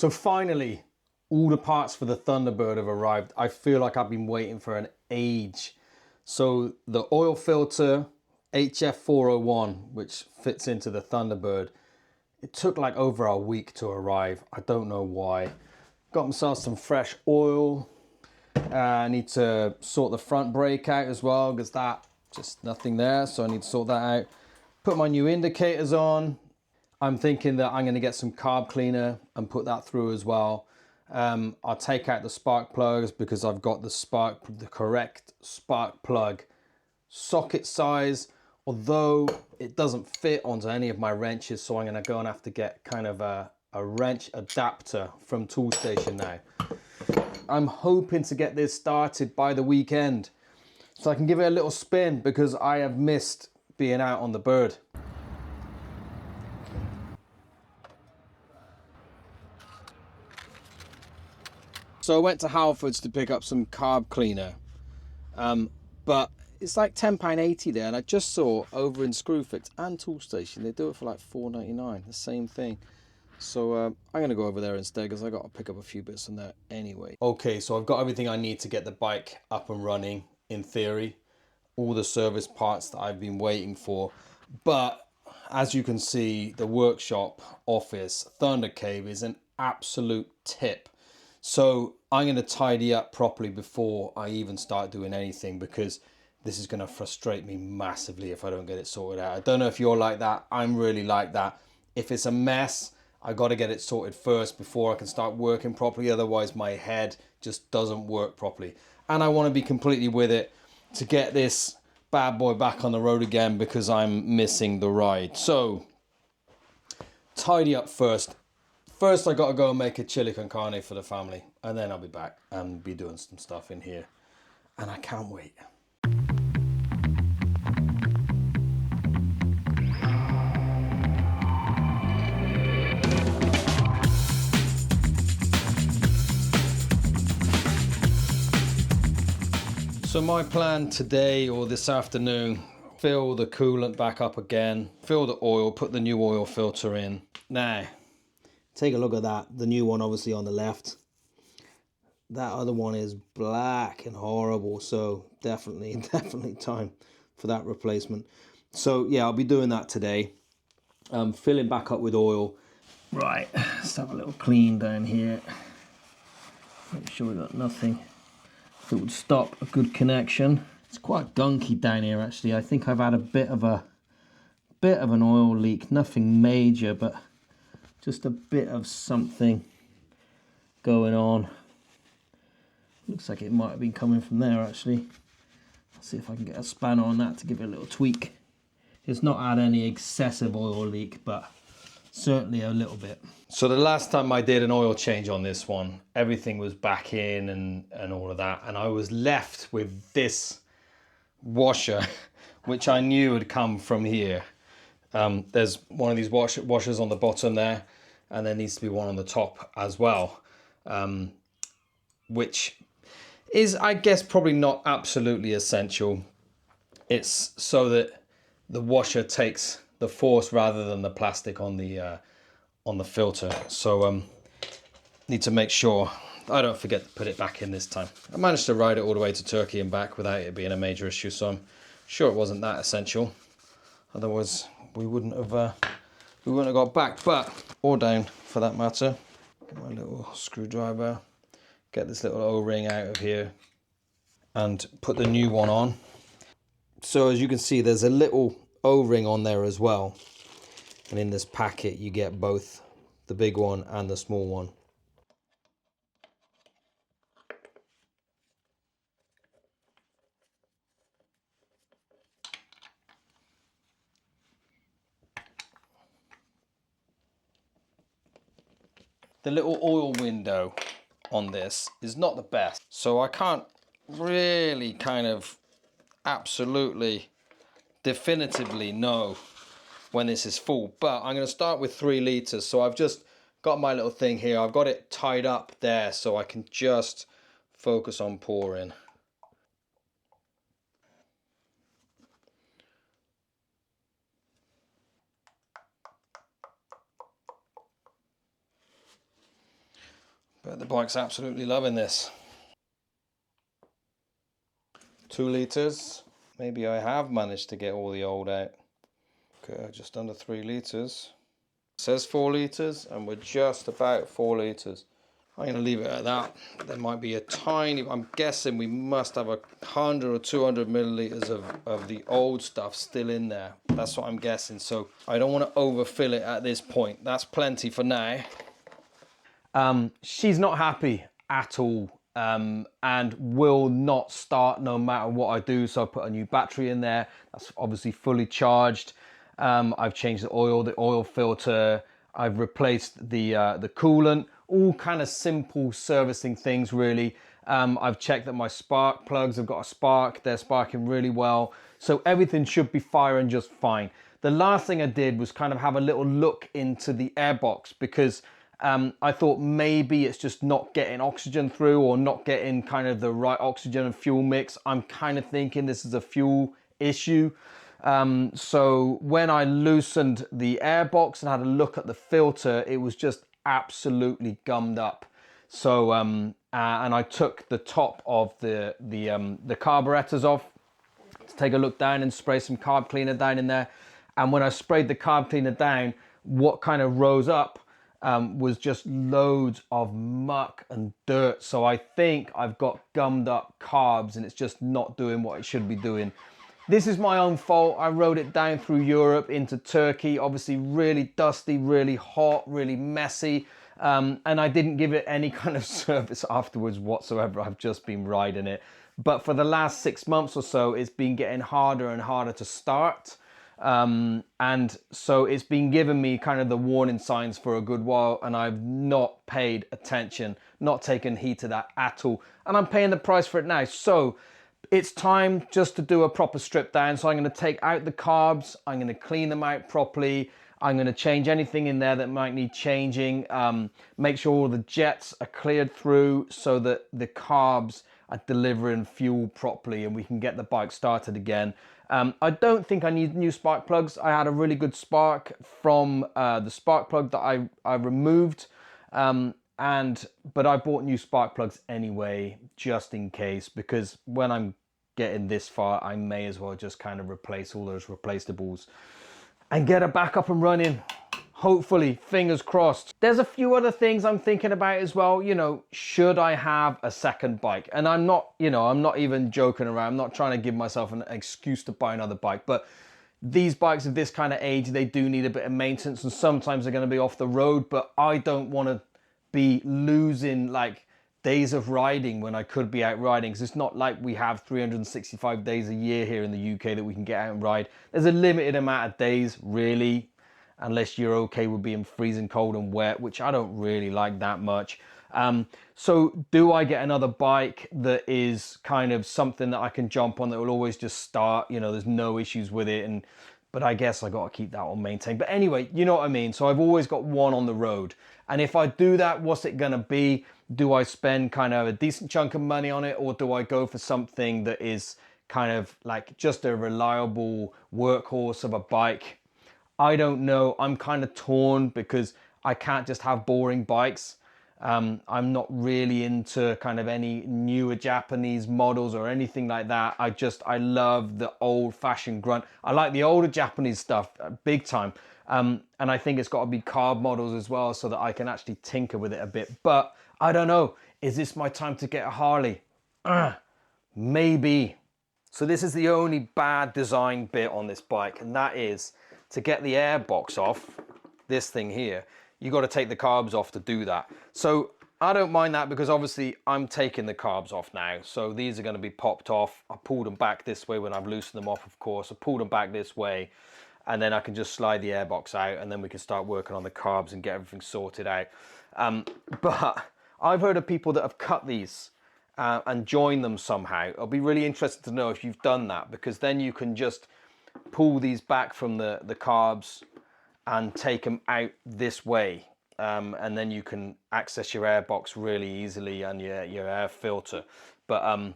So finally, all the parts for the Thunderbird have arrived. I feel like I've been waiting for an age. So the oil filter, HF401, which fits into the Thunderbird, it took like over a week to arrive. I don't know why. Got myself some fresh oil. I need to sort the front brake out as well, because that just nothing there, so I need to sort that out. Put my new indicators on. I'm thinking that I'm going to get some carb cleaner and put that through as well. I'll take out the spark plugs because I've got the correct spark plug socket size, although it doesn't fit onto any of my wrenches, so I'm going to go and have to get kind of a wrench adapter from Toolstation now. I'm hoping to get this started by the weekend so I can give it a little spin, because I have missed being out on the bird. So I went to Halfords to pick up some carb cleaner, but it's like £10.80 there, and I just saw over in Screwfix and Toolstation they do it for like £4.99, the same thing. So I'm going to go over there instead, because I got to pick up a few bits on there anyway. Okay, so I've got everything I need to get the bike up and running, in theory. All the service parts that I've been waiting for. But as you can see, the workshop office Thunder Cave is an absolute tip. So I'm going to tidy up properly before I even start doing anything, because this is going to frustrate me massively if I don't get it sorted out. I don't know if you're like that. I'm really like that. If it's a mess, I got to get it sorted first before I can start working properly. Otherwise, my head just doesn't work properly. And I want to be completely with it to get this bad boy back on the road again, because I'm missing the ride. So, tidy up first. First, I got to go and make a chili con carne for the family, and then I'll be back and be doing some stuff in here. And I can't wait. So my plan today, or this afternoon, fill the coolant back up again, fill the oil, put the new oil filter in. Now, take a look at that. The new one obviously on the left. That other one is black and horrible, so definitely time for that replacement. So yeah, I'll be doing that today. Filling back up with oil. Right, let's have a little clean down here. Make sure we got nothing that would stop a good connection. It's quite gunky down here actually. I think I've had a bit of an oil leak. Nothing major, but just a bit of something going on. Looks like it might have been coming from there actually. Let's see if I can get a spanner on that to give it a little tweak. It's not had any excessive oil leak, but certainly a little bit. So the last time I did an oil change on this one, everything was back in and all of that, and I was left with this washer, which I knew had come from here. There's one of these washers on the bottom there, and there needs to be one on the top as well, which is, I guess, probably not absolutely essential. It's so that the washer takes the force rather than the plastic on the filter. So need to make sure I don't forget to put it back in this time. I managed to ride it all the way to Turkey and back without it being a major issue, so I'm sure it wasn't that essential. Otherwise, we wouldn't have got back, but or down for that matter. Get my little screwdriver, get this little O-ring out of here, and put the new one on. So as you can see, there's a little O-ring on there as well, and in this packet you get both the big one and the small one. The little oil window on this is not the best, so I can't really kind of absolutely definitively know when this is full, but I'm going to start with 3 litres. So I've just got my little thing here, I've got it tied up there so I can just focus on pouring. But the bike's absolutely loving this. 2 litres. Maybe I have managed to get all the old out. Okay, just under 3 litres. It says 4 litres and we're just about 4 litres. I'm going to leave it at that. There might be a tiny, I'm guessing we must have 100 or 200 millilitres of the old stuff still in there. That's what I'm guessing. So I don't want to overfill it at this point. That's plenty for now. She's not happy at all and will not start no matter what I do. So I put a new battery in there. That's obviously fully charged. I've changed the oil filter. I've replaced the coolant. All kind of simple servicing things, really. I've checked that my spark plugs have got a spark. They're sparking really well. So everything should be firing just fine. The last thing I did was kind of have a little look into the airbox because I thought maybe it's just not getting oxygen through or not getting kind of the right oxygen and fuel mix. I'm kind of thinking this is a fuel issue. So when I loosened the airbox and had a look at the filter, it was just absolutely gummed up. So and I took the top of the carburetors off to take a look down and spray some carb cleaner down in there. And when I sprayed the carb cleaner down, what kind of rose up was just loads of muck and dirt. So I think I've got gummed up carbs and it's just not doing what it should be doing. This is my own fault. I rode it down through Europe into Turkey, obviously really dusty, really hot, really messy. And I didn't give it any kind of service afterwards whatsoever. I've just been riding it. But for the last 6 months or so, it's been getting harder and harder to start. And so it's been giving me kind of the warning signs for a good while, and I've not paid attention, not taken heed to that at all. And I'm paying the price for it now. So it's time just to do a proper strip down. So I'm going to take out the carbs. I'm going to clean them out properly. I'm going to change anything in there that might need changing. Make sure all the jets are cleared through so that the carbs are delivering fuel properly and we can get the bike started again. I don't think I need new spark plugs. I had a really good spark from the spark plug that I removed. But I bought new spark plugs anyway, just in case, because when I'm getting this far, I may as well just kind of replace all those replaceables and get it back up and running. Hopefully, fingers crossed. There's a few other things I'm thinking about as well. You know, should I have a second bike? And I'm not, you know, I'm not even joking around. I'm not trying to give myself an excuse to buy another bike, but these bikes of this kind of age, they do need a bit of maintenance and sometimes they're going to be off the road, but I don't want to be losing like days of riding when I could be out riding, because it's not like we have 365 days a year here in the UK that we can get out and ride. There's a limited amount of days, really, unless you're okay with being freezing cold and wet, which I don't really like that much. So do I get another bike that is kind of something that I can jump on that will always just start, you know, there's no issues with it, but I guess I got to keep that one maintained. But anyway, you know what I mean? So I've always got one on the road. And if I do that, what's it going to be? Do I spend kind of a decent chunk of money on it, or do I go for something that is kind of like just a reliable workhorse of a bike? I don't know. I'm kind of torn because I can't just have boring bikes. I'm not really into kind of any newer Japanese models or anything like that. I love the old fashioned grunt. I like the older Japanese stuff big time. And I think it's got to be carb models as well so that I can actually tinker with it a bit. But I don't know. Is this my time to get a Harley? Maybe. So this is the only bad design bit on this bike, and that is to get the airbox off, this thing here, you got to take the carbs off to do that. So I don't mind that because obviously I'm taking the carbs off now. So these are going to be popped off. I pulled them back this way when I've loosened them off, of course. I pulled them back this way, and then I can just slide the airbox out, and then we can start working on the carbs and get everything sorted out. But I've heard of people that have cut these and joined them somehow. It'll be really interesting to know if you've done that, because then you can just pull these back from the carbs and take them out this way, and then you can access your airbox really easily and your air filter. But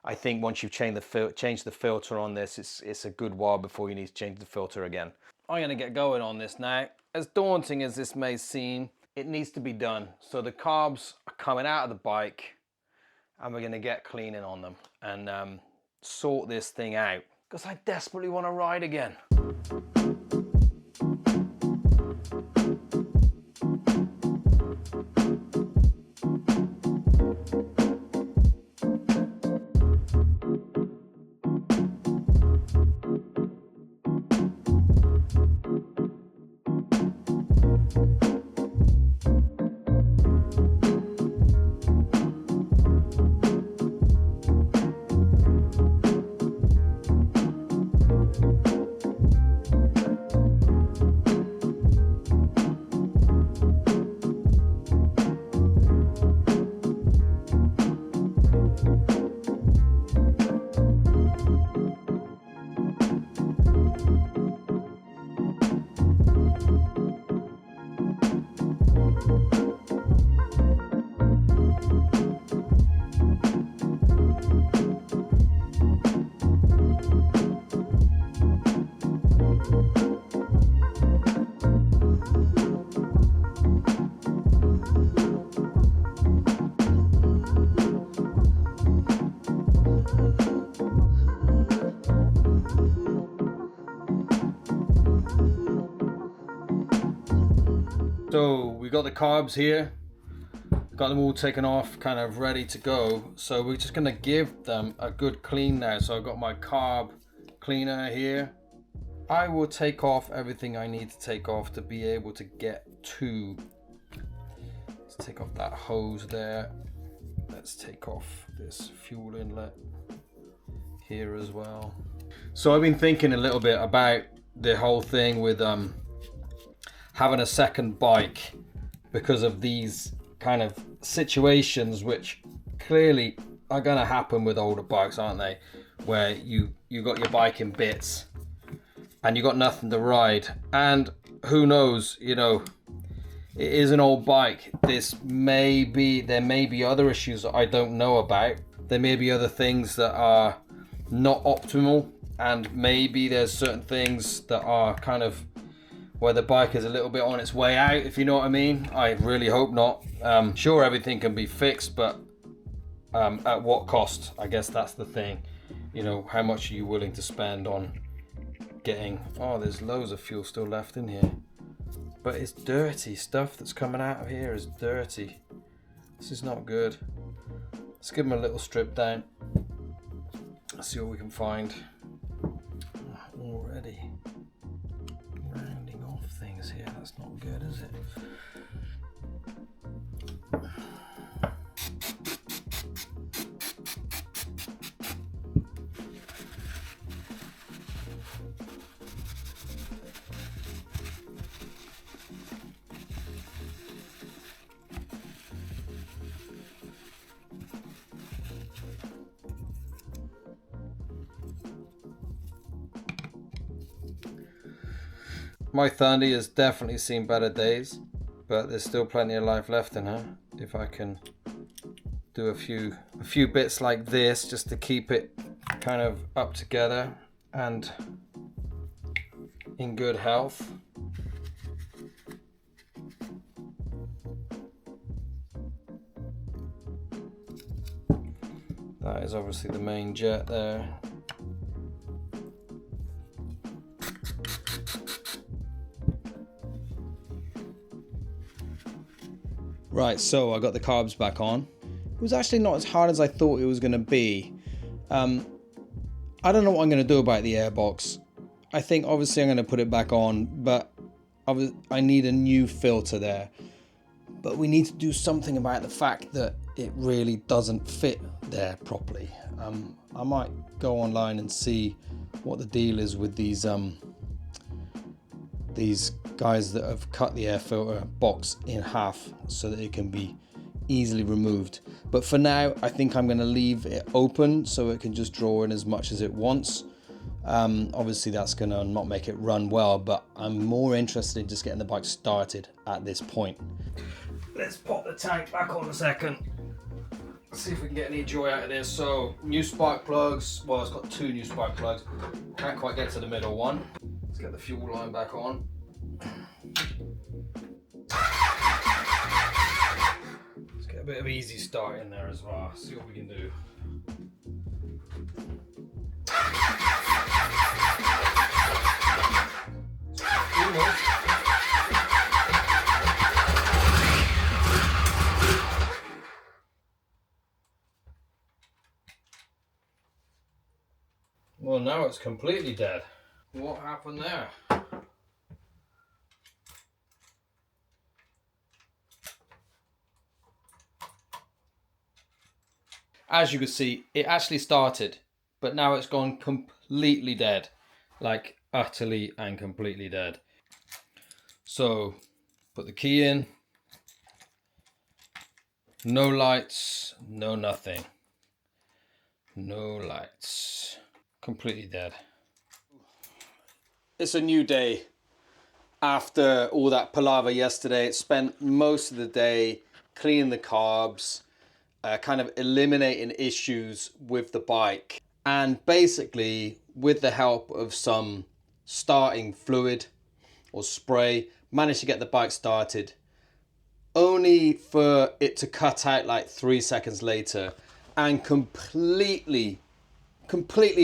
I think once you've changed the filter on this, it's a good while before you need to change the filter again. I'm going to get going on this now. As daunting as this may seem, it needs to be done. So the carbs are coming out of the bike and we're going to get cleaning on them and sort this thing out because I desperately want to ride again. So we got the carbs here, got them all taken off, kind of ready to go. So we're just gonna give them a good clean now. So I've got my carb cleaner here. I will take off everything I need to take off to be able to get to, let's take off that hose there. Let's take off this fuel inlet here as well. So I've been thinking a little bit about the whole thing with having a second bike because of these kind of situations which clearly are going to happen with older bikes, aren't they, where you got your bike in bits and you got nothing to ride, and who knows, you know, it is an old bike. There may be other issues that I don't know about. There may be other things that are not optimal, and maybe there's certain things that are kind of where the bike is a little bit on its way out, if you know what I mean. I really hope not. Sure, everything can be fixed, but at what cost? I guess that's the thing. You know, how much are you willing to spend on getting, oh, there's loads of fuel still left in here. But it's dirty. Stuff that's coming out of here is dirty. This is not good. Let's give them a little strip down. Let's see what we can find. Already rounding off things here. That's not good, is it? My Thundy has definitely seen better days, but there's still plenty of life left in her. If I can do a few bits like this just to keep it kind of up together and in good health. That is obviously the main jet there. Right, so I got the carbs back on. It was actually not as hard as I thought it was going to be. I don't know what I'm going to do about the airbox. I think obviously I'm going to put it back on, but I need a new filter there. But we need to do something about the fact that it really doesn't fit there properly. I might go online and see what the deal is with these guys that have cut the air filter box in half so that it can be easily removed. But for now, I think I'm going to leave it open so it can just draw in as much as it wants. Obviously that's going to not make it run well, but I'm more interested in just getting the bike started at this point. Let's pop the tank back on a second. See if we can get any joy out of this. So new spark plugs. Well, it's got two new spark plugs. Can't quite get to the middle one. Let's get the fuel line back on. Get a bit of easy start in there as well. See what we can do. Well, now it's completely dead. What happened there? As you can see, it actually started, but now it's gone completely dead. Like utterly and completely dead. So, put the key in. No lights, no nothing. No lights. Completely dead. It's a new day. After all that palaver yesterday, spent most of the day cleaning the carbs, kind of eliminating issues with the bike, and basically with the help of some starting fluid or spray, managed to get the bike started, only for it to cut out like 3 seconds later and completely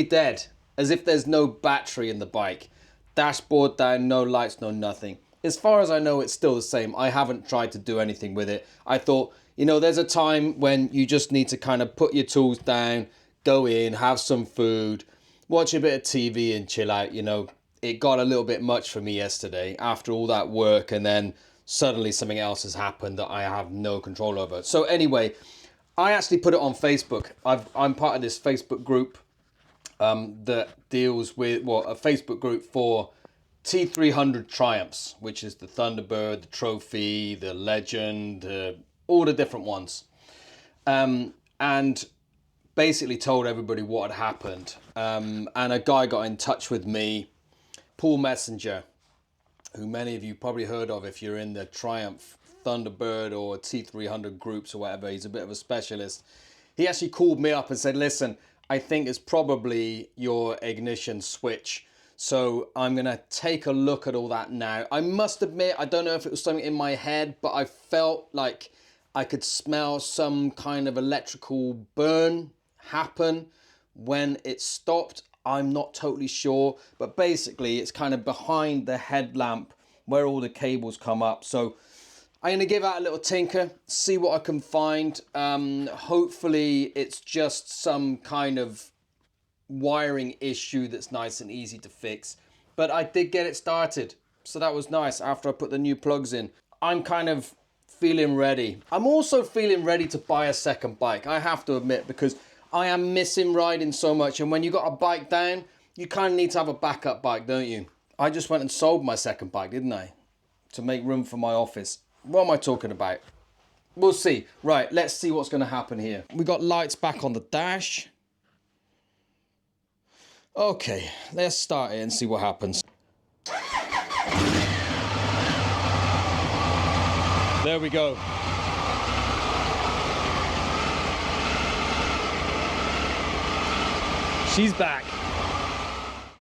dead, as if there's no battery in the bike. Dashboard down, no lights, no nothing. As far as I know, it's still the same. I haven't tried to do anything with it. I thought, you know, there's a time when you just need to kind of put your tools down, go in, have some food, watch a bit of TV and chill out. You know, it got a little bit much for me yesterday after all that work, and then suddenly something else has happened that I have no control over. So anyway, I actually put it on Facebook. I'm part of this Facebook group that deals with, well, a Facebook group for T300 Triumphs, which is the Thunderbird, the Trophy, the Legend, all the different ones. And basically told everybody what had happened. And a guy got in touch with me, Paul Messenger, who many of you probably heard of if you're in the Triumph, Thunderbird or T300 groups or whatever. He's a bit of a specialist. He actually called me up and said, listen, I think it's probably your ignition switch. So I'm going to take a look at all that now. I must admit, I don't know if it was something in my head, but I felt like I could smell some kind of electrical burn happen when it stopped. I'm not totally sure, but basically it's kind of behind the headlamp where all the cables come up. So I'm going to give out a little tinker, see what I can find. Hopefully it's just some kind of wiring issue that's nice and easy to fix. But I did get it started, so that was nice after I put the new plugs in. I'm kind of feeling ready. I'm also feeling ready to buy a second bike, I have to admit, because I am missing riding so much. And when you got a bike down, you kind of need to have a backup bike, don't you? I just went and sold my second bike, didn't I? To make room for my office. What am I talking about? We'll see. Right, let's see what's going to happen here. We got lights back on the dash. Okay, let's start it and see what happens. There we go. She's back.